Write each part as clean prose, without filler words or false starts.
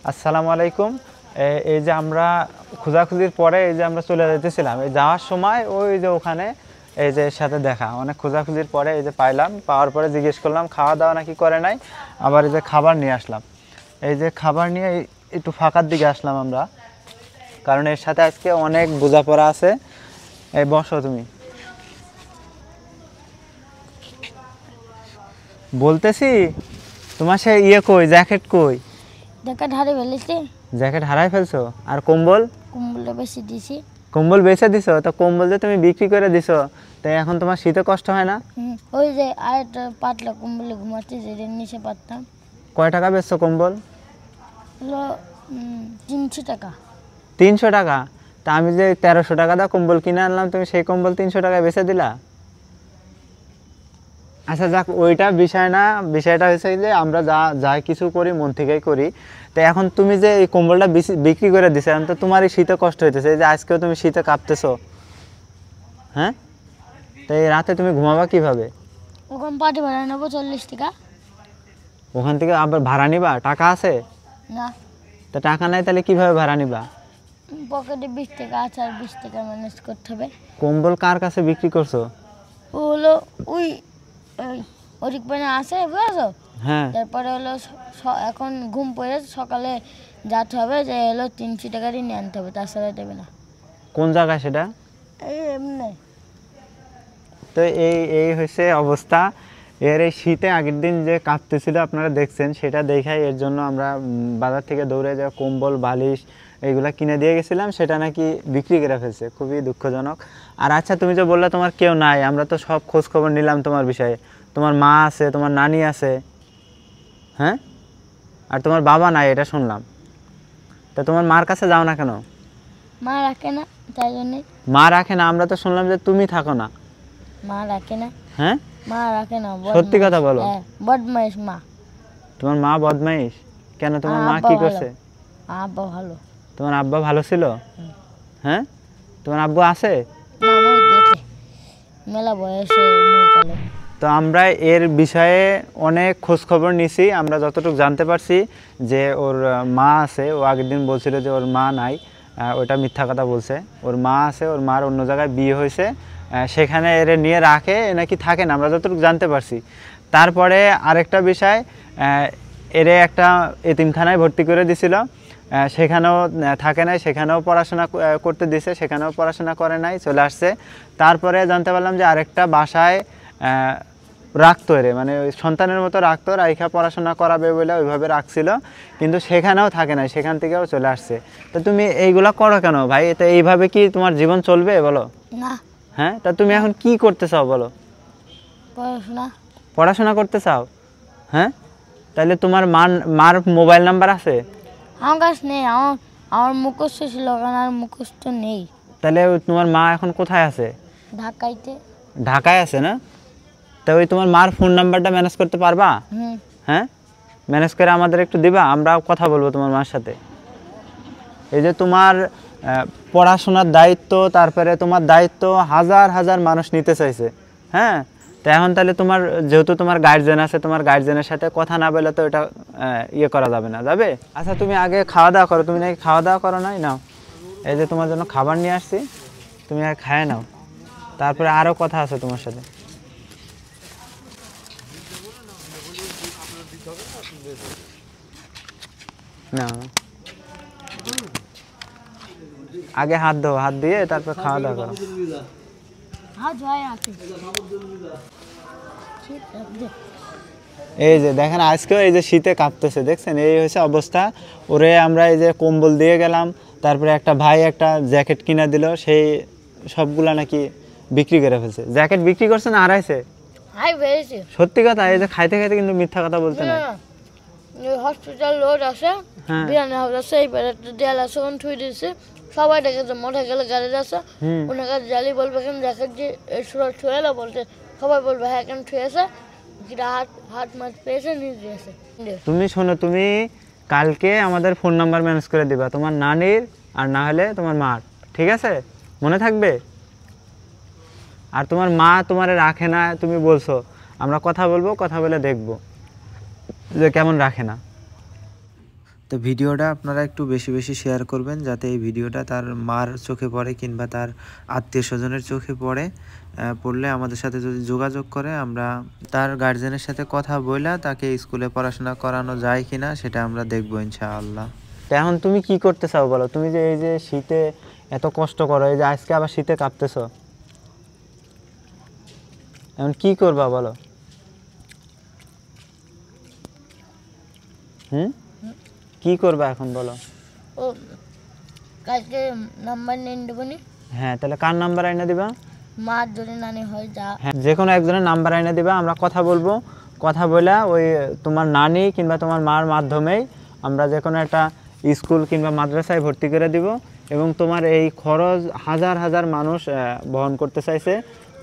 আসসালামু আলাইকুম। এই যে আমরা খোঁজাখুঁজির পরে এই যে আমরা চলে যেতেছিলাম, এই যাওয়ার সময় ওই যে ওখানে এই যে সাথে দেখা, অনেক খোঁজাখুঁজির পরে এই যে পাইলাম, পাওয়ার পরে জিজ্ঞেস করলাম খাওয়া দাওয়া নাকি করে নাই। আবার এই যে খাবার নিয়ে আসলাম, এই যে খাবার নিয়ে একটু ফাঁকার দিকে আসলাম আমরা, কারণ এর সাথে আজকে অনেক বোঝাপড়া আছে। এই বসো তুমি। বলতেছি তোমার সে কই, জ্যাকেট কই? জ্যাকেট হারিয়ে ফেলেছি। জ্যাকেট হারাই ফেলছো? আর কম্বল? কম্বলটা বেশি দিছি। কম্বল বেচে দিছো? তো কম্বল যে তুমি বিক্রি করে দিছো, তাই এখন তোমার শীতে কষ্ট হয় না? ওই যে আরেকটা পাতলা কম্বলে ঘুমাচ্ছি, যেটা নিচে পারতাম। কয় টাকা বেচছো কম্বল? হলো 300 টাকা। 300 টাকা? তা আমি যে 1300 টাকা দা কম্বল কিনে আনলাম, তুমি সেই কম্বল 300 টাকায় বেচে দিলা? আচ্ছা যাক, ওইটা বিষয় না, বিষয়টা হচ্ছে যে আমরা যা কিছু করি মন থেকেই করি। তো এখন তুমি যে এই কম্বলটা বিক্রি করে দিছো, এখন তো তোমার এই শীতে কষ্ট হইতেছে, এই যে আজকেও তুমি শীতে কাঁপতেছো, হ্যাঁ? তো এই রাতে তুমি ঘুমাবা কিভাবে? ওখান পাটি ভাড়া নেবো 40 টাকা। ওখান থেকে আবার ভাড়া নিবা? টাকা আছে? না। তা টাকা নাই তাহলে কিভাবে ভাড়া নিবা? পকেটে 20 টাকা আছে, আর 20 টাকা ম্যানেজ করতে হবে। কম্বল কার কাছে বিক্রি করছো? ও হলো ওই ওরিক পানে আছে, বুঝেছো? হ্যাঁ। তারপরে হলো এখন ঘুম পড়ে সকালে যেতে হবে, যে হলো 300 টাকারই নিয়ে আনতে হবে, তাছাড়া দেবে না। কোন জায়গায় সেটা? এই এমনি। তো এই হয়েছে অবস্থা। এর এই শীতে আগের দিন যে কাঁপতেছিল আপনারা দেখছেন, সেটা দেখাই এর জন্য আমরা বাজার থেকে দৌড়ে যাওয়া কম্বল বালিশ এইগুলা কিনে দিয়ে গেছিলাম, সেটা নাকি বিক্রি করে ফেলছে, খুবই দুঃখজনক। আর আচ্ছা, তুমি যে বললে তোমার কেউ নাই, আমরা তো সব খোঁজ খবর নিলাম তোমার বিষয়ে। তোমার মা আছে, তোমার নানি আছে, হ্যাঁ? আর তোমার বাবা নাই, এটা শুনলাম। তা তোমার মার কাছে যাও না কেন? মা রাখে না, তাই জন্যে। মা রাখে না? আমরা তো শুনলাম যে তুমি থাকো না। মা রাখে না। হ্যাঁ, মা রাখে না, সত্যি কথা বলো। বদমাইশ মা। তোমার মা বদমাইশ? কেন, তোমার মা আব্বা কি ভালো। করছে? আব্বা ভালো। তোমার আব্বা ভালো ছিল? হ্যাঁ, তোমার আব্বু আছে? না, মই গেছে মেলা বয়সে মেয়ে। তো আমরা এর বিষয়ে অনেক খোঁজ খবর নিছি, আমরা যতটুকু জানতে পারছি যে ওর মা আছে। ও আগের দিন বলছিল যে ওর মা নাই, ওটা মিথ্যা কথা বলছে। ওর মা আছে, ওর মার অন্য জায়গায় বিয়ে হয়েছে, সেখানে এর নিয়ে রাখে, এ নাকি থাকে না, আমরা যতটুকু জানতে পারছি। তারপরে আরেকটা বিষয়, এর একটা এতিমখানায় ভর্তি করে দিছিল, সেখানেও থাকে নাই, সেখানেও পড়াশোনা করতে দিছে, সেখানেও পড়াশোনা করে নাই, চলে আসছে। তারপরে জানতে পারলাম যে আরেকটা বাসায় রাখতো, এরে মানে ওই সন্তানের মতো রাখতো, রাইখা পড়াশোনা করাবে বলে ওইভাবে রাখছিল, কিন্তু সেখানেও থাকে না, সেখান থেকেও চলে আসছে। তো তুমি এইগুলা করো কেন ভাই? তো এইভাবে কি তোমার জীবন চলবে বলো? না। হ্যাঁ, তা তুমি এখন কি করতে চাও বলো? পড়াশোনা। পড়াশোনা করতে চাও? হ্যাঁ, তাহলে তোমার মার মোবাইল নাম্বার আছে? আমার কাছে নেই, আমার মুখস্থ ছিল, কারণ আর মুখস্থ নেই। তাহলে তোমার মা এখন কোথায় আছে? ঢাকাইতে। ঢাকায় আছে না? তা ওই তোমার মার ফোন নাম্বারটা ম্যানেজ করতে পারবা? হ্যাঁ, ম্যানেজ করে আমাদের একটু দিবা, আমরা কথা বলবো তোমার মার সাথে। এই যে তোমার পড়াশোনার দায়িত্ব, তারপরে তোমার দায়িত্ব হাজার হাজার মানুষ নিতে চাইছে, হ্যাঁ? তো এখন তাহলে তোমার যেহেতু তোমার গার্জেন আছে, তোমার গার্জেনের সাথে কথা না বলে তো এটা করা যাবে না, যাবে? আচ্ছা, তুমি আগে খাওয়া দাওয়া করো। তুমি নাকি খাওয়া দাওয়া করো নাই? নাও, এই যে তোমার জন্য খাবার নিয়ে আসছি, তুমি আর খায় নাও, তারপরে আরও কথা আছে তোমার সাথে। না, আগে হাত দাও, হাত দিয়ে তারপর খাওয়া দাওয়া করো। এই যে দেখেন, আজকেও এই যে শীতে কাঁপতেছে, দেখছেন? এই হয়েছে অবস্থা। ওরে আমরা এই যে কম্বল দিয়ে গেলাম, তারপরে একটা ভাই একটা জ্যাকেট কিনা দিল, সেই সবগুলা নাকি বিক্রি করে ফেলছে। জ্যাকেট বিক্রি করছে না হারাইছে? সত্যি কথা, এই যে খাইতে খাইতে কিন্তু মিথ্যা কথা বলতে না। হসপিটাল রোড আছে, বিরানি হাউস আছে, এই পারে একটা দেয়াল আছে, ওখানে থুই দিয়েছে। সবাই দেখেছে, মোটর গেলে গাড়ি আছে, ওনার কাছে জালি বলবে কেন জ্যাকেট যে ছুঁয়েলো বলতে, সবাই বলবে হ্যাঁ কেন ছুঁয়েছে, যেটা হাত মাছ পেয়েছে নিয়ে দিয়েছে। তুমি শোনো, তুমি কালকে আমাদের ফোন নাম্বার ম্যানেজ করে দিবা, তোমার নানির আর না হলে তোমার মার, ঠিক আছে? মনে থাকবে? আর তোমার মা তোমারে রাখে না, তুমি বলছো, আমরা কথা বলবো, কথা বলে দেখবো যে কেমন রাখে না। তো ভিডিওটা আপনারা একটু বেশি বেশি শেয়ার করবেন, যাতে এই ভিডিওটা তার মার চোখে পড়ে কিংবা তার আত্মীয় স্বজনের চোখে পড়ে। পড়লে আমাদের সাথে যদি যোগাযোগ করে, আমরা তার গার্জেনের সাথে কথা বইলা তাকে স্কুলে পড়াশোনা করানো যায় কিনা সেটা আমরা দেখবো ইনশাআল্লাহ। তো এখন তুমি কি করতে চাও বলো? তুমি যে এই যে শীতে এত কষ্ট করো, এই যে আজকে আবার শীতে কাঁপতেছো, এখন কি করবা বলো? কি করবা এখন বলো? ও কালকে নাম্বার নিয়ে দেবো নি। হ্যাঁ, তাহলে কার নাম্বার আইনা দিবা? মার যদি নানি হয় যা। হ্যাঁ, যে কোনো একজনের নাম্বার আইনা দিবা, আমরা কথা বলবো। কথা বলে ওই তোমার নানি কিংবা তোমার মার মাধ্যমেই আমরা যে কোনো একটা স্কুল কিংবা মাদ্রাসায় ভর্তি করে দিব। এবং তোমার এই খরচ হাজার হাজার মানুষ বহন করতে চাইছে।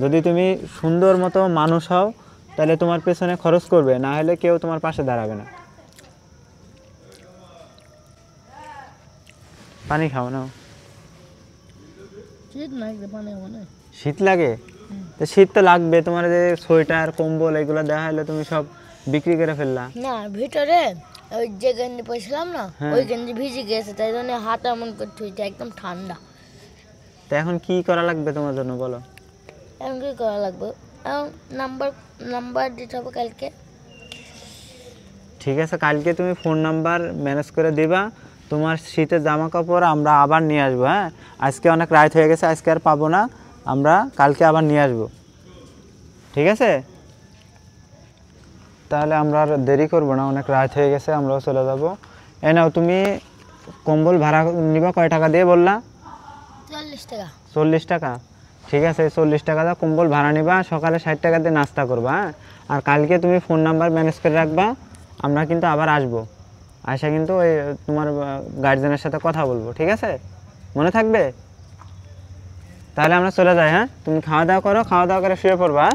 যদি তুমি সুন্দর মতো মানুষ হও, তাহলে তোমার পেছনে খরচ করবে, না হলে কেউ তোমার পাশে দাঁড়াবে না। পানি খাও না? শীত লাগবে পানি মনে। শীত লাগে? তো শীত তো লাগবে, তোমার যে সোয়েটার কম্বল এগুলো দেওয়া হলে তুমি সব বিক্রি করে ফেললা। না, ভিতরে ওই যে গেঞ্জি পরেছিলাম না, ওই গেঞ্জি ভিজে গেছে, তাই জন্য হাত এমন করতে হয়েছে, একদম ঠান্ডা। তো এখন কি করা লাগবে তোমার জন্য বলো? এখন কি করা লাগবে? এখন নাম্বার দিতে হবে কালকে। ঠিক আছে, কালকে তুমি ফোন নাম্বার ম্যানেজ করে দিবা। তোমার শীতের জামা কাপড় আমরা আবার নিয়ে আসবো। হ্যাঁ, আজকে অনেক রাত হয়ে গেছে, আজকে আর পাবো না, আমরা কালকে আবার নিয়ে আসবো। ঠিক আছে, তাহলে আমরা আর দেরি করবো না, অনেক রাত হয়ে গেছে, আমরাও চলে যাব। এই নাও, তুমি কম্বল ভাড়া নিবা কয় টাকা দিয়ে বললা? 40 টাকা। 40 টাকা? ঠিক আছে, 40 টাকা দাও, কম্বল ভাড়া নিবা, সকালে 60 টাকা দিয়ে নাস্তা করবা। হ্যাঁ, আর কালকে তুমি ফোন নাম্বার ম্যানেজ করে রাখবা, আমরা কিন্তু আবার আসবো। আসা কিন্তু ওই তোমার গার্জেনের সাথে কথা বলবো। ঠিক আছে, মনে থাকবে? তাহলে আমরা চলে যাই। হ্যাঁ, তুমি খাওয়া দাওয়া করো, খাওয়া দাওয়া করে শুয়ে পড়বা।